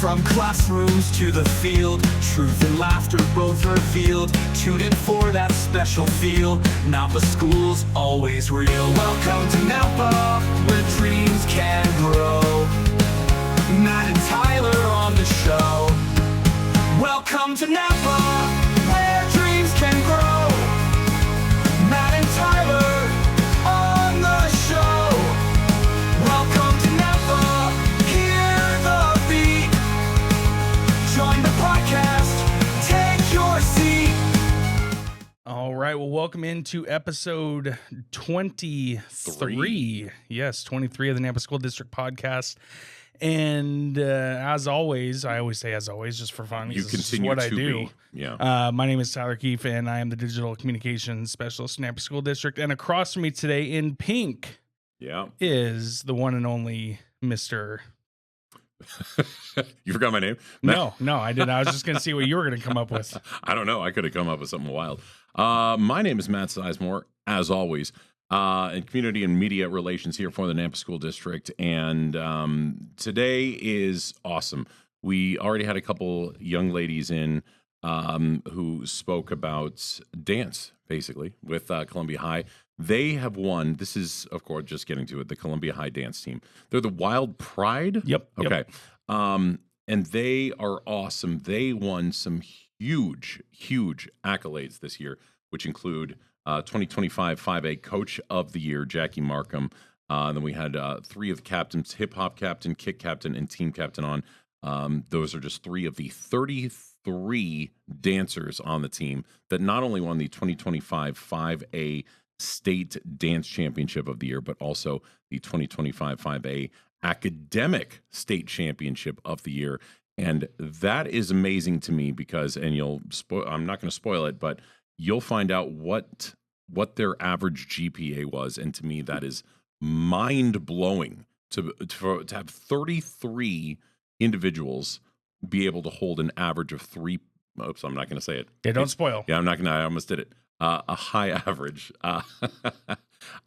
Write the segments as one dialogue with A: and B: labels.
A: From classrooms to the field, truth and laughter both revealed. Tune in for that special feel. Nampa School's always real. Welcome to Nampa, where dreams can grow. Matt and Tyler on the show. Welcome to Nampa, where dreams can grow. Matt and Tyler on the show. Welcome to Nampa, hear the beat. Join the podcast, take your seat.
B: All right, well, welcome into episode 23. Yes, 23 of the Nampa School District podcast. And as always, I always say as always, just for fun.
C: You
B: this
C: continue
B: is what
C: to
B: I do.
C: be. Yeah.
B: My name is Tyler Keefe, and I am the Digital Communications Specialist in Nampa School District. And across from me today in pink is the one and only Mr.
C: You forgot my name?
B: No, I didn't. I was just going to see what you were going to come up with.
C: I don't know. I could have come up with something wild. My name is Matt Sizemore, as always, in Community and Media Relations here for the Nampa School District. And today is awesome. We already had a couple young ladies in who spoke about dance, basically, with Columbia High. They have won. This is, of course, just getting to it, the Columbia High dance team. They're the Wild Pride?
B: Yep.
C: Okay. And they are awesome. They won some huge accolades this year, which include 2025 5A Coach of the Year, Jacci Markham. Then we had three of the captains, hip hop captain, kick captain, and team captain on. Those are just three of the 33 dancers on the team that not only won the 2025 5A State Dance Championship of the Year, but also the 2025 5A Academic State Championship of the Year. And that is amazing to me because, and I'm not going to spoil it, but you'll find out what their average GPA was. And to me, that is mind blowing to have 33 individuals be able to hold an average of three. Oops, I'm not going to say it.
B: Yeah, don't spoil.
C: Yeah, I'm not going to. I almost did it. A high average. But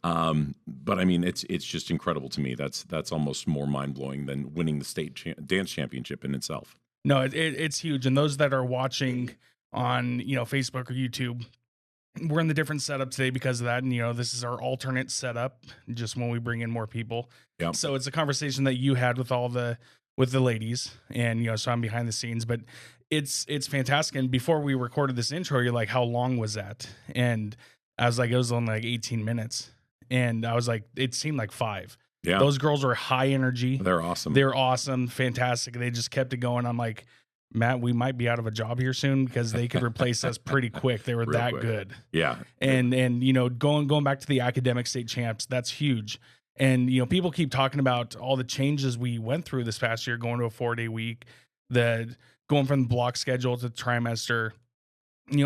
C: I mean, it's just incredible to me. That's almost more mind blowing than winning the state dance championship in itself.
B: No, it's huge. And those that are watching on, Facebook or YouTube, we're in the different setup today because of that. And, this is our alternate setup just when we bring in more people.
C: Yeah.
B: So it's a conversation that you had with the ladies and, so I'm behind the scenes, but it's fantastic. And before we recorded this intro, you're like, how long was that? And I was like, it was only like 18 minutes. And I was like, it seemed like 5.
C: Yeah.
B: Those girls were high energy.
C: They're awesome.
B: They're awesome. Fantastic. They just kept it going. I'm like, Matt, we might be out of a job here soon because they could replace us pretty quick. They were that good.
C: Yeah.
B: And going back to the academic state champs, that's huge. And, people keep talking about all the changes we went through this past year, going to a 4-day week, going from the block schedule to trimester,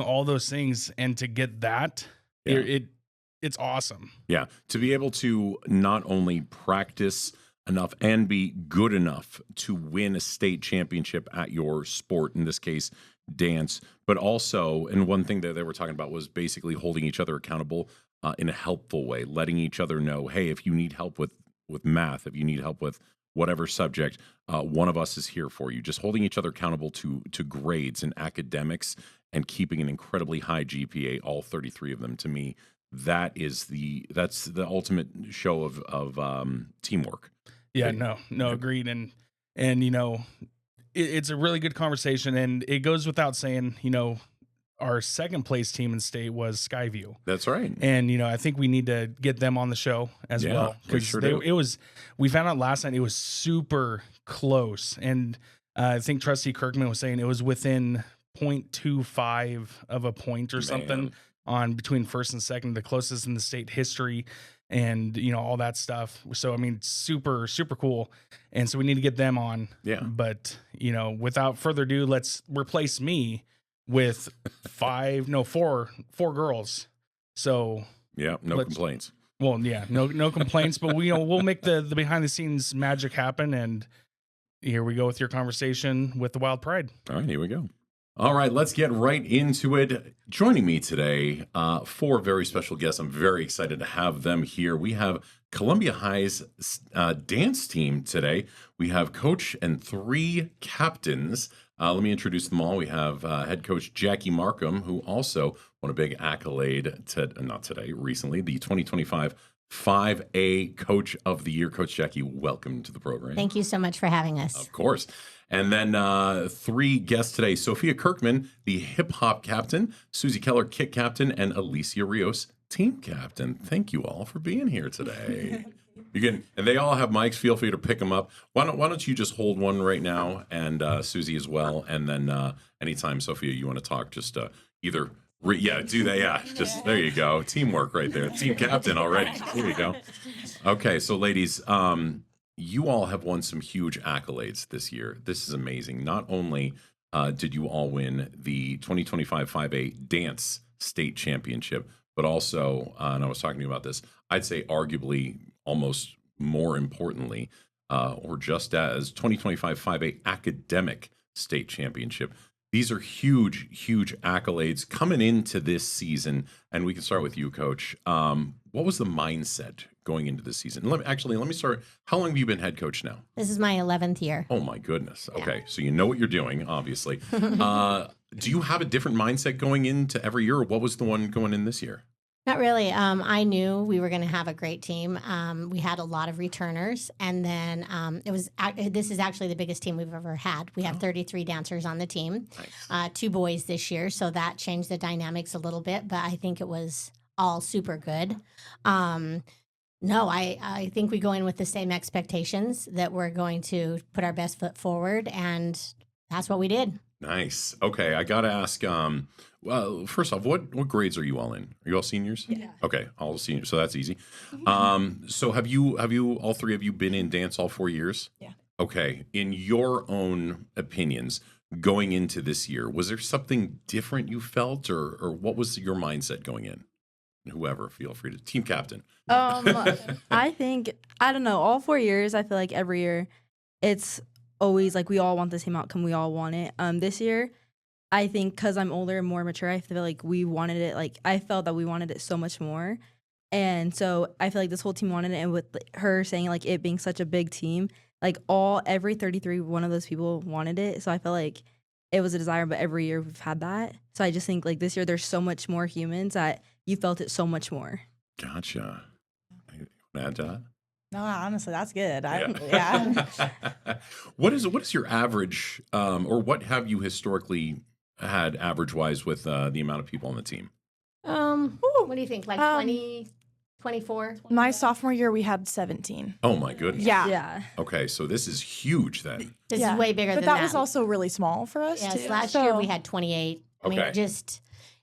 B: all those things. And to get that, it's awesome.
C: Yeah. To be able to not only practice enough and be good enough to win a state championship at your sport, in this case, dance, but also, and one thing that they were talking about was basically holding each other accountable in a helpful way, letting each other know, hey, if you need help with math, if you need help with whatever subject, one of us is here for you. Just holding each other accountable to grades and academics and keeping an incredibly high GPA, all 33 of them. To me, that's the ultimate show of teamwork.
B: Yeah, no, agreed. And it's a really good conversation, and it goes without saying, our second place team in state was Skyview.
C: That's right.
B: And, I think we need to get them on the show as well. Because we found out last night it was super close. And I think Trustee Kirkman was saying it was within 0.25 of a point or something on between first and second, the closest in the state history and, all that stuff. So, I mean, super, super cool. And so we need to get them on.
C: Yeah.
B: But, without further ado, let's replace me with 4 girls. So
C: yeah, no complaints.
B: Well, yeah, no complaints, but we'll make the behind the scenes magic happen. And here we go with your conversation with the Wild Pride.
C: All right, here we go. All right, let's get right into it. Joining me today, 4 very special guests. I'm very excited to have them here. We have Columbia High's dance team today. We have coach and 3 captains. Let me introduce them all. We have head coach Jacci Markham, who also won a big accolade recently, the 2025 5A Coach of the Year. Coach Jacci, welcome to the program.
D: Thank you so much for having us.
C: Of course. And then 3 guests today, Sophia Kirkman, the hip hop captain, Suzy Keller, kick captain, and Elyscia Rios, team captain. Thank you all for being here today. And they all have mics. Feel free to pick them up. Why don't you just hold one right now, and Suzy as well. And then anytime, Sophia, you want to talk, just either do that. Yeah, just there you go. Teamwork right there. Team captain already. There you go. Okay, so ladies, you all have won some huge accolades this year. This is amazing. Not only did you all win the 2025 5A Dance State Championship, but also, and I was talking to you about this, I'd say arguably almost more importantly, or just as 2025 5A Academic State Championship. These are huge, huge accolades coming into this season. And we can start with you, Coach. What was the mindset going into this season? Let me start. How long have you been head coach now?
D: This is my 11th year.
C: Oh, my goodness. Okay. So you know what you're doing, obviously. Do you have a different mindset going into every year, or what was the one going in this year?
D: Not really. I knew we were going to have a great team. We had a lot of returners, and then this is actually the biggest team we've ever had. We have 33 dancers on the team, nice. 2 boys this year, so that changed the dynamics a little bit, but I think it was all super good. No, I think we go in with the same expectations that we're going to put our best foot forward, and that's what we did.
C: Nice. Okay, I got to ask, well, first off, what grades are you all in? Are you all seniors?
D: Yeah.
C: Okay, all seniors, so that's easy. So have you all 3 of you been in dance all 4 years?
E: Yeah.
C: Okay, in your own opinions, going into this year, was there something different you felt, or what was your mindset going in? Whoever, feel free to. Team captain.
E: I think, I don't know, all 4 years, I feel like every year it's always like we all want the same outcome. We all want it. This year, I think because I'm older and more mature, I feel like we wanted it. Like I felt that we wanted it so much more. And so I feel like this whole team wanted it. And with her saying like it being such a big team, like every 33 one of those people wanted it. So I feel like it was a desire, but every year we've had that. So I just think like this year there's so much more humans that you felt it so much more.
C: Gotcha. You want to add to that?
F: No, honestly, that's good.
C: What is your average, or what have you historically had average-wise with the amount of people on the team?
D: What do you think? Like 20, 24?
F: My sophomore year, we had 17.
C: Oh, my goodness.
F: Yeah.
C: Okay, so this is huge then.
D: This is way bigger than
F: that.
D: that.
F: But that was also really small for us,
D: yes,
F: too.
D: last year we had 28. I
C: Okay.
D: mean, just,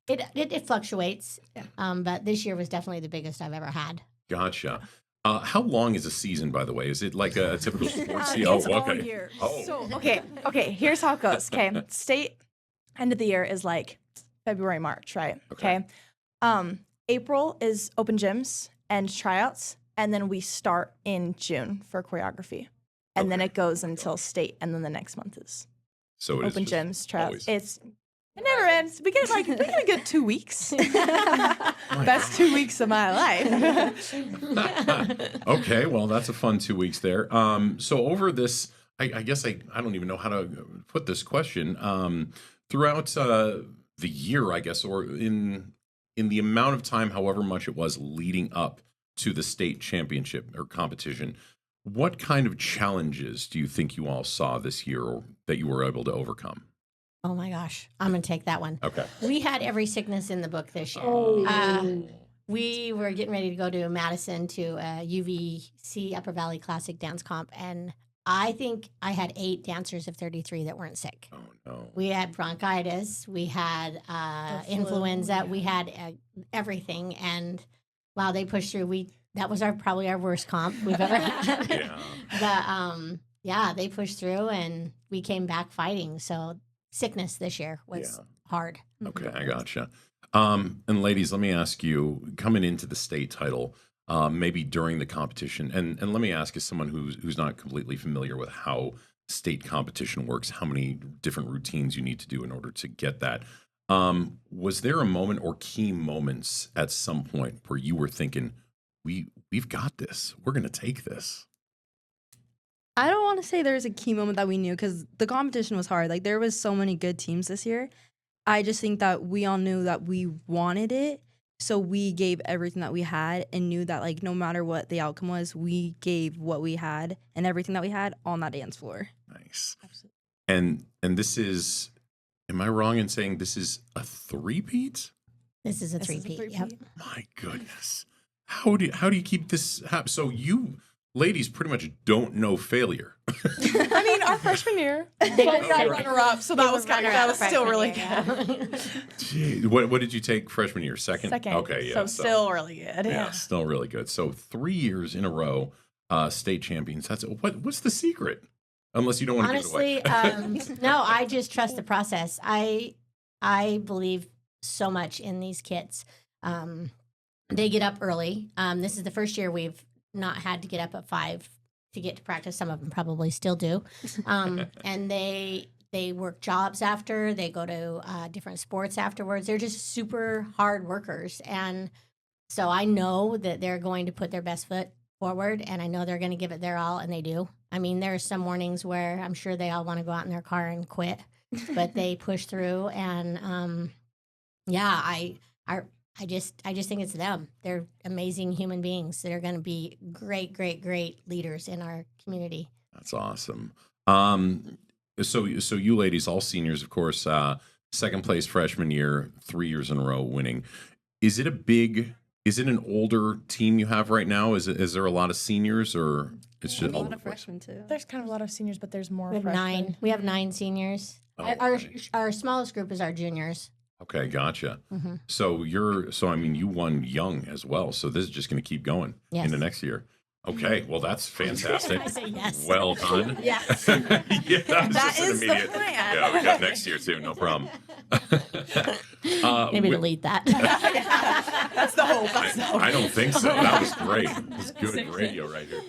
D: it fluctuates. Yeah. But this year was definitely the biggest I've ever had.
C: Gotcha. How long is a season, by the way? Is it like a typical sports season?
F: It's all year.
C: Oh.
F: So, okay, here's how it goes. Okay, state end of the year is like February, March, right? Okay. April is open gyms and tryouts, and then we start in June for choreography. And then it goes until state, and then the next month is open gyms, tryouts. It never ends. We get a good 2 weeks. Best 2 weeks of my life.
C: Okay, well, that's a fun 2 weeks there. So over this, I guess I don't even know how to put this question. Throughout the year, I guess, or in the amount of time, however much it was leading up to the state championship or competition, what kind of challenges do you think you all saw this year or that you were able to overcome?
D: Oh my gosh, I'm going to take that one.
C: Okay.
D: We had every sickness in the book this year. We were getting ready to go to Madison to a UVC Upper Valley Classic Dance Comp, and I think I had 8 dancers of 33 that weren't sick.
C: Oh, no.
D: We had bronchitis, we had influenza, we had everything, and wow, they pushed through. That was probably our worst comp we've ever had. But they pushed through, and we came back fighting. So sickness this year was hard.
C: Okay, I gotcha. And ladies, let me ask you, coming into the state title, maybe during the competition, and let me ask as someone who's not completely familiar with how state competition works, how many different routines you need to do in order to get that. Was there a moment or key moments at some point where you were thinking, we've got this. We're gonna take this.
E: I don't want to say there's a key moment that we knew because the competition was hard. Like there was so many good teams this year. I just think that we all knew that we wanted it. So we gave everything that we had and knew that like no matter what the outcome was, we gave what we had and everything that we had on that dance floor.
C: Nice. Absolutely. And this is, am I wrong in saying this is a three-peat?
D: This is a three-peat. Yep.
C: My goodness. How do you keep this happen? So you ladies pretty much don't know failure.
F: I mean, our freshman year, we got runner-up, so that was still really good.
C: Gee, what did you take freshman year? Second? Okay, yeah.
F: So still really good.
C: Yeah, still really good. So 3 years in a row, state champions. That's what's the secret? Unless you don't want to give it away.
D: No, I just trust the process. I believe so much in these kids. They get up early. This is the first year we've not had to get up at 5 to get to practice. Some of them probably still do. And they work jobs after. They go to different sports afterwards. They're just super hard workers. And so I know that they're going to put their best foot forward, and I know they're going to give it their all, and they do. I mean, there are some mornings where I'm sure they all want to go out in their car and quit, but they push through. And I just think it's them. They're amazing human beings that are going to be great, great, great leaders in our community.
C: That's awesome. So you ladies, all seniors, of course, second place freshman year, 3 years in a row winning. Is it an older team you have right now? Is there a lot of seniors, or it's just
E: a lot of freshmen too?
F: There's kind of a lot of seniors, but there's more
D: We have
F: freshmen.
D: 9. We have 9 seniors.
C: Oh,
D: Our smallest group is our juniors.
C: Okay, gotcha.
D: Mm-hmm.
C: So you won young as well. So this is just going to keep going into next year. Okay, well that's fantastic.
D: I say yes.
C: Well done.
F: Yes.
C: Yeah,
F: That is the plan.
C: Yeah, we got next year too. No problem.
D: Maybe delete that.
F: That's the hope.
C: I don't think so. That was great. It's good radio right here.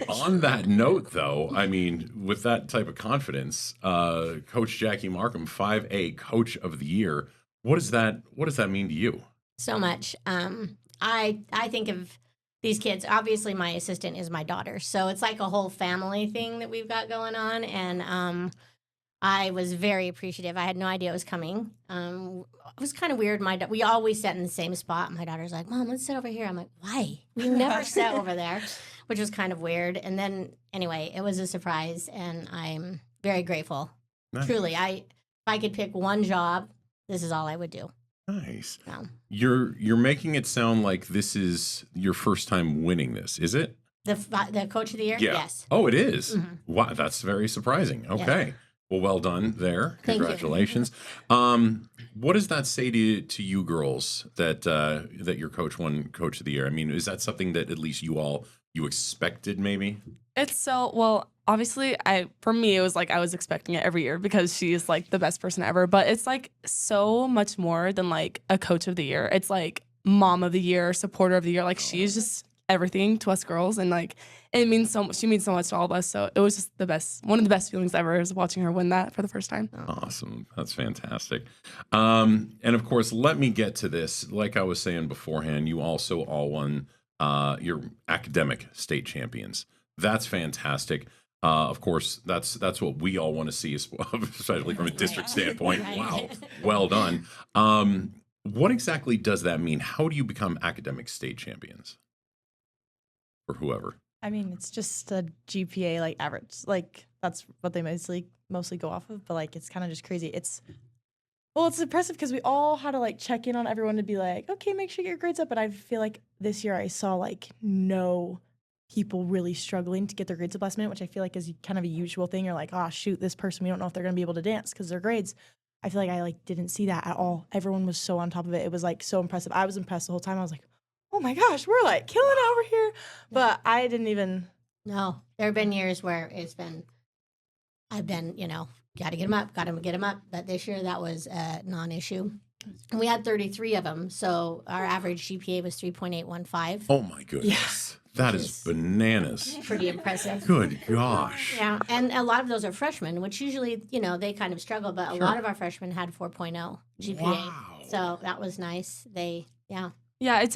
C: On that note, though, I mean, with that type of confidence, Coach Jacci Markham, 5A Coach of the Year. What does that mean to you?
D: So much. I think of these kids. Obviously, my assistant is my daughter, so it's like a whole family thing that we've got going on. And I was very appreciative. I had no idea it was coming. It was kind of weird. We always sat in the same spot. My daughter's like, "Mom, let's sit over here." I'm like, "Why? We never sat over there," which was kind of weird. And then anyway, it was a surprise, and I'm very grateful.
C: Nice.
D: Truly, if I could pick one job, this is all I would do.
C: Nice.
D: So.
C: You're making it sound like this is your first time winning this, is it?
D: The Coach of the Year?
C: Yeah.
D: Yes.
C: Oh, it is?
D: Mm-hmm.
C: Wow, that's very surprising. Okay.
D: Yes.
C: Well done there.
D: Thank you.
C: Congratulations. What does that say to you girls that your coach won Coach of the Year? I mean, is that something that at least you expected maybe?
G: It's so, well, obviously for me, it was like I was expecting it every year because she is like the best person ever, but it's like so much more than like a Coach of the Year. It's like Mom of the Year, Supporter of the Year. Like she's just everything to us girls, and like it means so much. She means so much to all of us. So it was just the best, one of the best feelings ever is watching her win that for the first time.
C: Awesome. That's fantastic. And of course, let me get to this. Like I was saying beforehand, you also all won your academic state champions. That's fantastic. Of course, that's what we all want to see, especially from a district standpoint.
D: Right.
C: Wow, well done. What exactly does that mean? How do you become academic state champions? For whoever.
F: I mean, it's just a GPA like average. Like that's what they mostly go off of. But like, it's kind of just crazy. It's impressive because we all had to like check in on everyone to be like, okay, make sure you get your grades up. But I feel like this year I saw like no people really struggling to get their grades up last minute, which I feel like is kind of a usual thing. You're like, oh shoot, this person, we don't know if they're gonna be able to dance because their grades. I feel like I like didn't see that at all. Everyone was so on top of it. It was like so impressive. I was impressed the whole time. I was like, oh my gosh, we're like killing it over here. But I didn't even.
D: No, there have been years where I've been, got to get them up. But this year that was a non-issue. And we had 33 of them. So our average GPA was 3.815.
C: Oh my goodness. That is bananas.
D: Pretty impressive.
C: Good gosh.
D: Yeah, and a lot of those are freshmen, which usually, they kind of struggle. But a lot of our freshmen had 4.0 GPA.
C: Wow.
D: So that was nice.
G: Yeah, it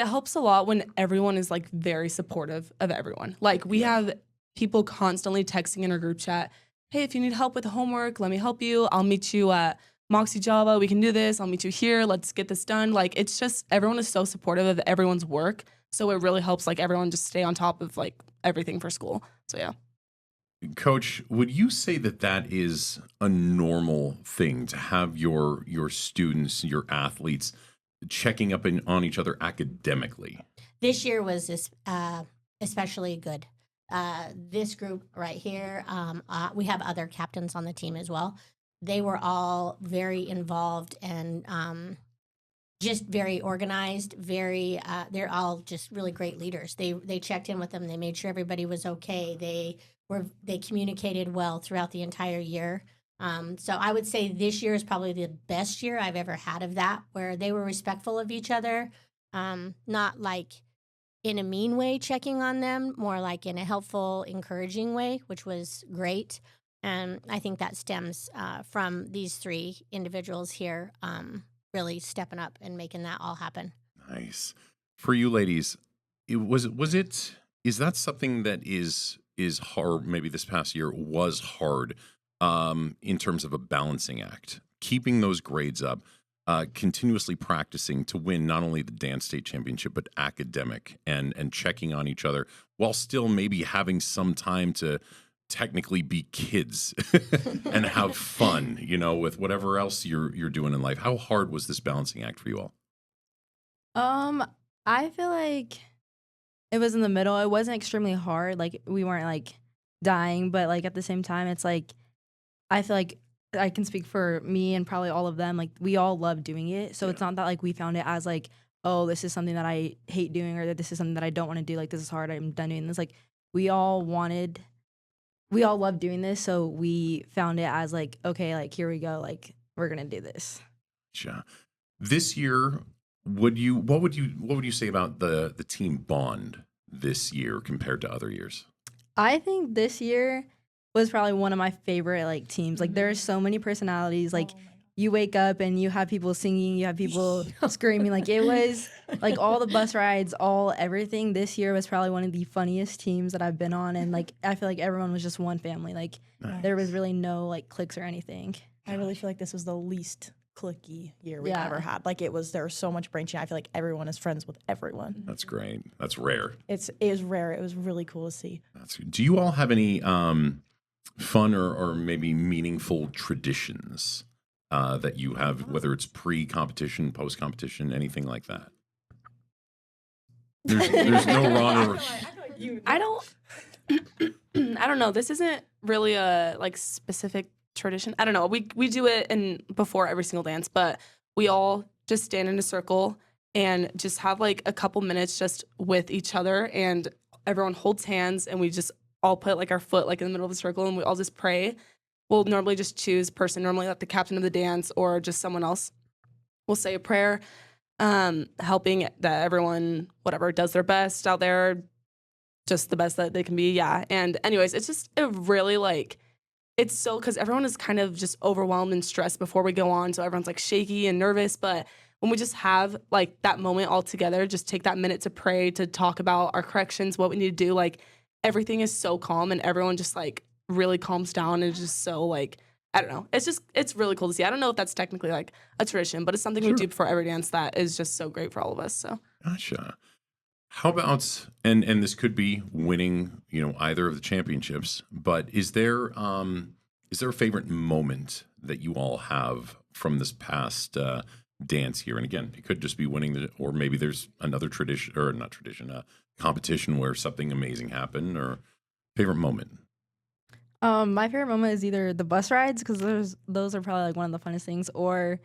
G: helps a lot when everyone is like very supportive of everyone. Like we have people constantly texting in our group chat, hey, if you need help with homework, let me help you. I'll meet you at Moxie Java. We can do this. I'll meet you here. Let's get this done. Like it's just everyone is so supportive of everyone's work. So it really helps like everyone just stay on top of like everything for school. So yeah.
C: Coach, would you say that that is a normal thing to have your students, your athletes checking up on each other academically?
D: This year was especially good. This group right here, we have other captains on the team as well. They were all very involved and just very organized. They're all just really great leaders. They checked in with them. They made sure everybody was okay. They communicated well throughout the entire year. So I would say this year is probably the best year I've ever had of that, where they were respectful of each other, not like in a mean way checking on them, more like in a helpful, encouraging way, which was great. And I think that stems from these three individuals here really stepping up and making that all happen.
C: Nice. For you ladies, is that something that is hard? Maybe this past year was hard in terms of a balancing act, keeping those grades up, continuously practicing to win not only the dance state championship but academic, and checking on each other while still maybe having some time to technically be kids and have fun, with whatever else you're doing in life. How hard was this balancing act for you all?
E: I feel like it was in the middle. It wasn't extremely hard. Like we weren't like dying, but like at the same time, it's like I feel like I can speak for me and probably all of them. Like we all love doing it, so it's not that like we found it as like, oh, this is something that I hate doing, or that this is something that I don't want to do. Like this is hard. I'm done doing this. Like we all love doing this, so we found it as like, okay, like here we go. Like we're gonna do this.
C: Gotcha. This year, what would you say about the team bond this year compared to other years?
E: I think this year was probably one of my favorite like teams. Like there are so many personalities. Like you wake up and you have people singing, you have people screaming. Like it was like all the bus rides, everything. This year was probably one of the funniest teams that I've been on, and like I feel like everyone was just one family. Like there was really no like cliques or anything.
F: I really feel like this was the least clicky year we've ever had. Like there was so much branching. I feel like everyone is friends with everyone.
C: That's great. That's rare.
F: It was rare. It was really cool to see.
C: Do you all have any fun or maybe meaningful traditions that you have, whether it's pre-competition, post-competition, anything like that? There's no wrong or...
G: I don't know. This isn't really a like specific tradition. I don't know. We do it before every single dance, but we all just stand in a circle and just have like a couple minutes just with each other, and everyone holds hands, and we just all put like our foot like in the middle of the circle, and we all just pray. We'll normally just choose person, normally like the captain of the dance or just someone else. We'll say a prayer, helping that everyone, whatever, does their best out there, just the best that they can be. Yeah. And anyways, it really like, it's so, because everyone is kind of just overwhelmed and stressed before we go on. So everyone's like shaky and nervous. But when we just have like that moment all together, just take that minute to pray, to talk about our corrections, what we need to do, like everything is so calm, and everyone just like really calms down, and it's just so like, I don't know. It's really cool to see. I don't know if that's technically like a tradition, but it's something we do before every dance that is just so great for all of us. So
C: Gotcha. How about, and this could be winning, either of the championships, but is there a favorite moment that you all have from this past dance here? And again, it could just be winning, or maybe there's another tradition, or not tradition, competition where something amazing happened, or favorite moment.
E: My favorite moment is either the bus rides, because those are probably like one of the funnest things, or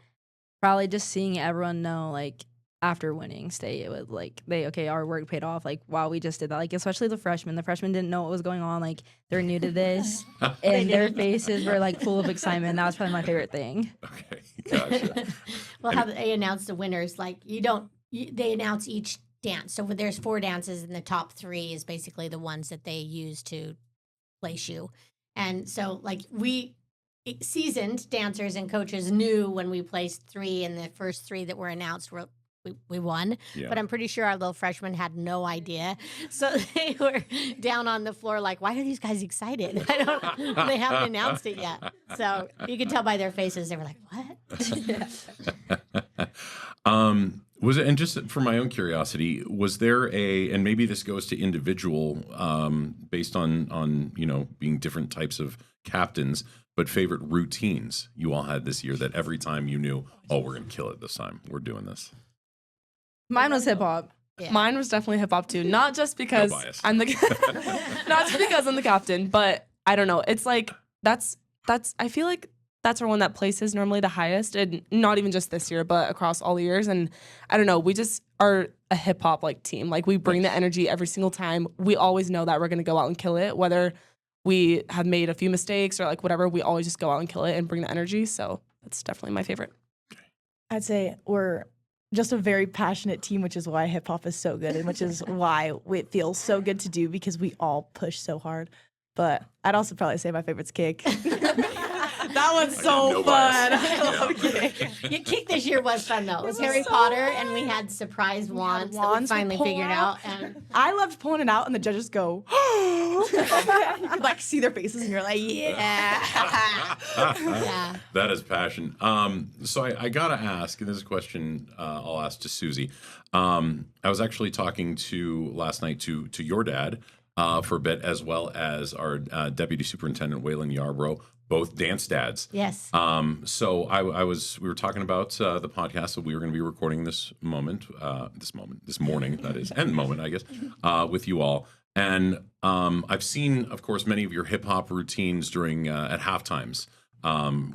E: probably just seeing everyone know like after winning state, it was like our work paid off. Like wow, we just did that. Like especially the freshmen. The freshmen didn't know what was going on. Like they're new to this, and their faces were like full of excitement. That was probably my favorite thing.
C: Okay, gotcha.
D: Well, how they announce the winners, like they announce each dance. So there's 4 dances, and the top 3 is basically the ones that they use to place you. And so, like, we seasoned dancers and coaches knew when we placed 3, and the first 3 that were announced, we won.
C: Yeah.
D: But I'm pretty sure our little freshmen had no idea. So they were down on the floor like, why are these guys excited? They haven't announced it yet. So you could tell by their faces, they were like, what?
C: Was it, and just for my own curiosity, was there and maybe this goes to individual, based on being different types of captains, but favorite routines you all had this year that every time you knew, oh, we're gonna kill it this time, we're doing this.
E: Mine was hip hop.
D: Yeah.
G: Mine was definitely hip hop too. Not just because
C: bias.
G: I'm the not just because I'm the captain, but I don't know. It's like that's I feel like that's our one that places normally the highest, and not even just this year, but across all years. And I don't know, we just are a hip hop like team. Like we bring the energy every single time. We always know that we're gonna go out and kill it, whether we have made a few mistakes or like whatever. We always just go out and kill it and bring the energy. So that's definitely my favorite.
F: I'd say we're just a very passionate team, which is why hip hop is so good and which is why it feels so good to do because we all push so hard. But I'd also probably say my favorite's kick. That one's so fun. I love kick.
D: Your kick this year was fun though. It was Harry Potter, and we had surprise wands that we finally figured out. And
F: I loved pulling it out, and the judges go, you could like see their faces, and you're like, yeah.
D: yeah.
C: That is passion. So I gotta ask, and this is a question I'll ask to Suzy. I was actually talking last night to your dad for a bit, as well as our Deputy Superintendent Waylon Yarbrough, both dance dads.
D: Yes.
C: So we were talking about the podcast that we were going to be recording this morning, that is, and moment, I guess, with you all. And I've seen, of course, many of your hip hop routines during at halftimes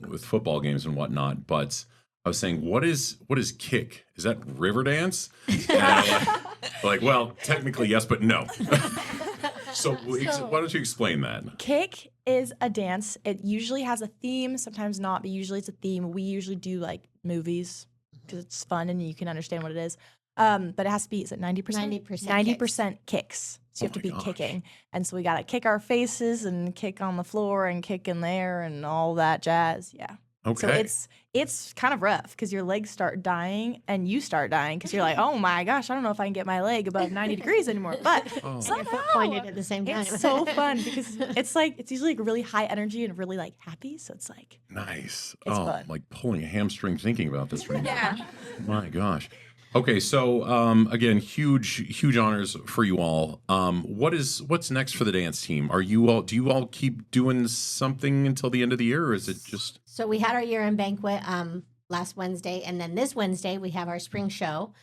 C: with football games and whatnot. But I was saying, what is kick? Is that river dance? And well, technically yes, but no. So why don't you explain that?
F: Kick is a dance. It usually has a theme, sometimes not, but usually it's a theme. We usually do like movies because it's fun and you can understand what it is. But it has to be, is it 90%? 90% kicks. So you have to be kicking. And so we got to kick our faces and kick on the floor and kick in there and all that jazz. Yeah.
C: Okay.
F: So it's kind of rough because your legs start dying and you start dying because you're like, oh my gosh, I don't know if I can get my leg above 90 degrees anymore. But somehow
D: pointed at the same time.
F: it's so fun because it's usually like really high energy and really like happy. So it's like
C: nice.
F: It's fun.
C: I'm like pulling a hamstring thinking about this right now. My gosh. Okay, so again, huge honors for you all. What's next for the dance team? Do you all keep doing something until the end of the year, or is it just?
D: So we had our year-end banquet last Wednesday, and then this Wednesday we have our spring show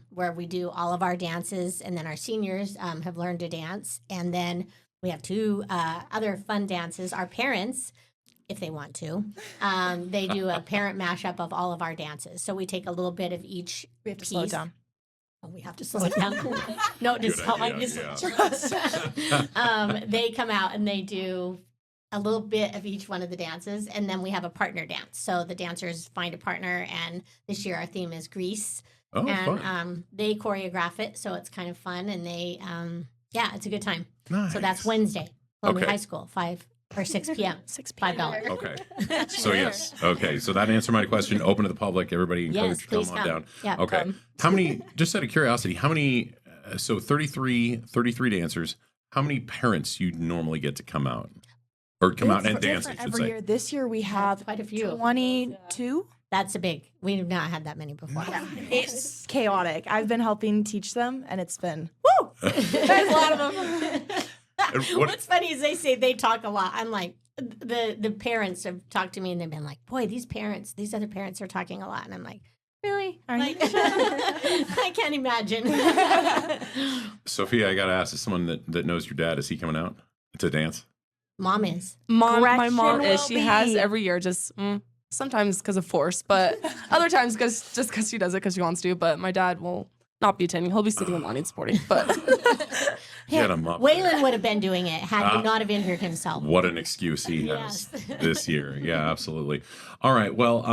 D: where we do all of our dances, and then our seniors have learned to dance, and then we have two other fun dances. Our parents, if they want to, they do a parent mashup of all of our dances. So we take a little bit of each.
F: we have to
D: piece.
F: slow it down.
D: Oh, we have to slow it down. No, just
C: Good idea,
D: they come out and they do a little bit of each one of the dances, and then we have a partner dance. So the dancers find a partner, and this year our theme is Grease.
C: Oh,
D: and
C: fun.
D: they choreograph it, so it's kind of fun, and they it's a good time.
C: Nice.
D: So that's Wednesday, Columbia
C: Okay.
D: High School, 5 or 6 p.m. $5.
C: Okay. So yes. Okay. So that answered my question. Open to the public. Everybody and
D: Yes,
C: coach,
D: please
C: come on
D: come.
C: down.
D: Yeah,
C: Okay.
D: come.
C: How many? Just out of curiosity, how many? So 33 dancers. How many parents you normally get to come out or come out and dance? I should
F: Every
C: say.
F: year. This year we have
D: quite a few.
F: 22.
D: That's a big. We've not had that many before.
F: It's chaotic. I've been helping teach them, and it's been woo. There's a lot of them.
C: And what-
D: What's funny is they talk a lot. I'm like, the parents have talked to me and they've been like, boy, these other parents are talking a lot. And I'm like, really? Like, I can't imagine.
C: Sophia, I got to ask, is someone that knows your dad, is he coming out to dance?
D: Mom is.
G: My
F: Gretchen
G: mom is.
F: will
G: She has
F: be.
G: every year, just sometimes because of force, but other times because she does it because she wants to. But my dad will not be attending. He'll be sitting in line and supporting. But
C: Get him up
D: Waylon would have been doing it had he not have injured himself.
C: What an excuse he has
D: Yes.
C: this year. Yeah, absolutely. All right. Well,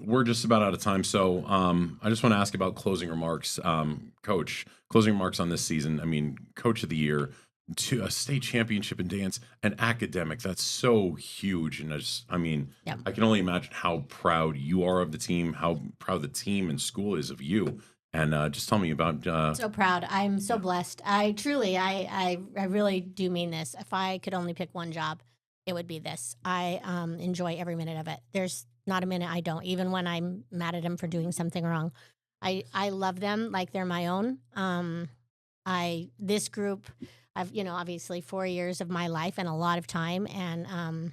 C: we're just about out of time. So I just want to ask about closing remarks. Coach, closing remarks on this season. I mean, Coach of the Year, to a state championship in dance, and academic. That's so huge. And
D: Yep.
C: I can only imagine how proud you are of the team, how proud the team and school is of you. And just tell me about.
D: So proud. I'm so blessed. I truly, I really do mean this. If I could only pick one job, it would be this. I enjoy every minute of it. There's not a minute I don't, even when I'm mad at them for doing something wrong. I love them like they're my own. This group, I've, obviously 4 years of my life and a lot of time, and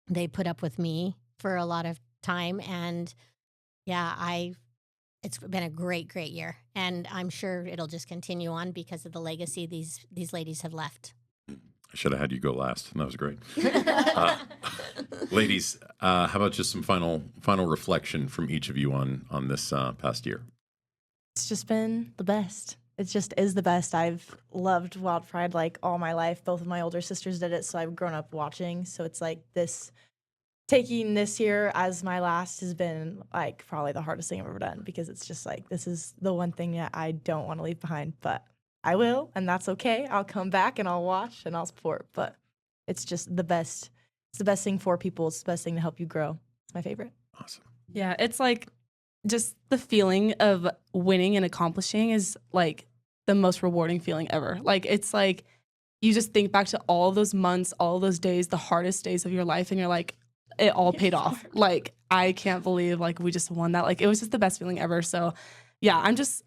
D: they put up with me for a lot of time. And yeah, it's been a great year, and I'm sure it'll just continue on because of the legacy these ladies have left.
C: I should have had you go last. That was great. Ladies, how about just some final reflection from each of you on this past year?
F: It's just been the best. It just is the best. I've loved Wild Pride like all my life. Both of my older sisters did it, so I've grown up watching. So it's like this, taking this year as my last has been like probably the hardest thing I've ever done, because it's just like, this is the one thing that I don't want to leave behind, but I will, and that's okay. I'll come back and I'll watch and I'll support, but it's just the best. It's the best thing for people. It's the best thing to help you grow. It's my favorite.
C: Awesome.
G: Yeah, it's like just the feeling of winning and accomplishing is like the most rewarding feeling ever. Like, it's like you just think back to all those months, all those days, the hardest days of your life, and you're like, it all paid off. Like, I can't believe like we just won that. Like, it was just the best feeling ever. So yeah,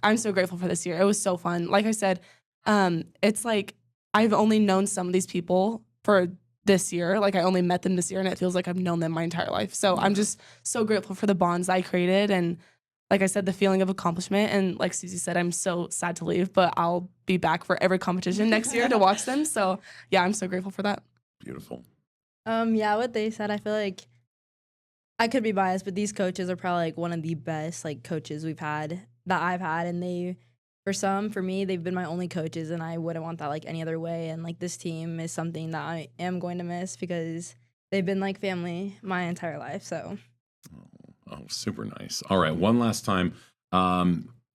G: I'm so grateful for this year. It was so fun. Like I said, it's like I've only known some of these people for this year. Like, I only met them this year, and it feels like I've known them my entire life. So I'm just so grateful for the bonds I created, and like I said, the feeling of accomplishment. And like Suzy said, I'm so sad to leave, but I'll be back for every competition next year to watch them. So yeah, I'm so grateful for that.
C: Beautiful.
E: Yeah, what they said, I feel like I could be biased, but these coaches are probably like one of the best like coaches I've had, and for me, they've been my only coaches, and I wouldn't want that like any other way. And like, this team is something that I am going to miss because they've been like family my entire life. So
C: Oh, super nice. All right, one last time.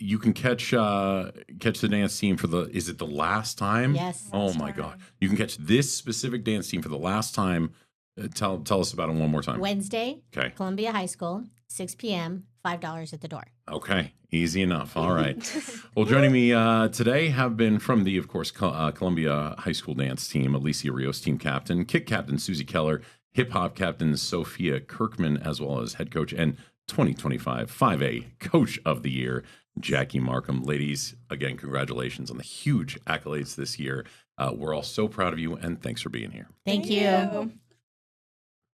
C: You can catch the dance team for is it the last time?
D: Yes.
C: Oh my God. You can catch this specific dance team for the last time. Tell us about it one more time.
D: Wednesday,
C: Okay.
D: Columbia High School, 6 p.m., $5 at the door.
C: Okay, easy enough. All right. Well, joining me today have been from the, of course, Columbia High School dance team, Elyscia Rios, team captain, kick captain Suzy Keller, hip hop captain Sophia Kirkman, as well as head coach and 2025 5A Coach of the Year, Jacci Markham. Ladies, again, congratulations on the huge accolades this year. We're all so proud of you, and thanks for being here.
D: Thank you.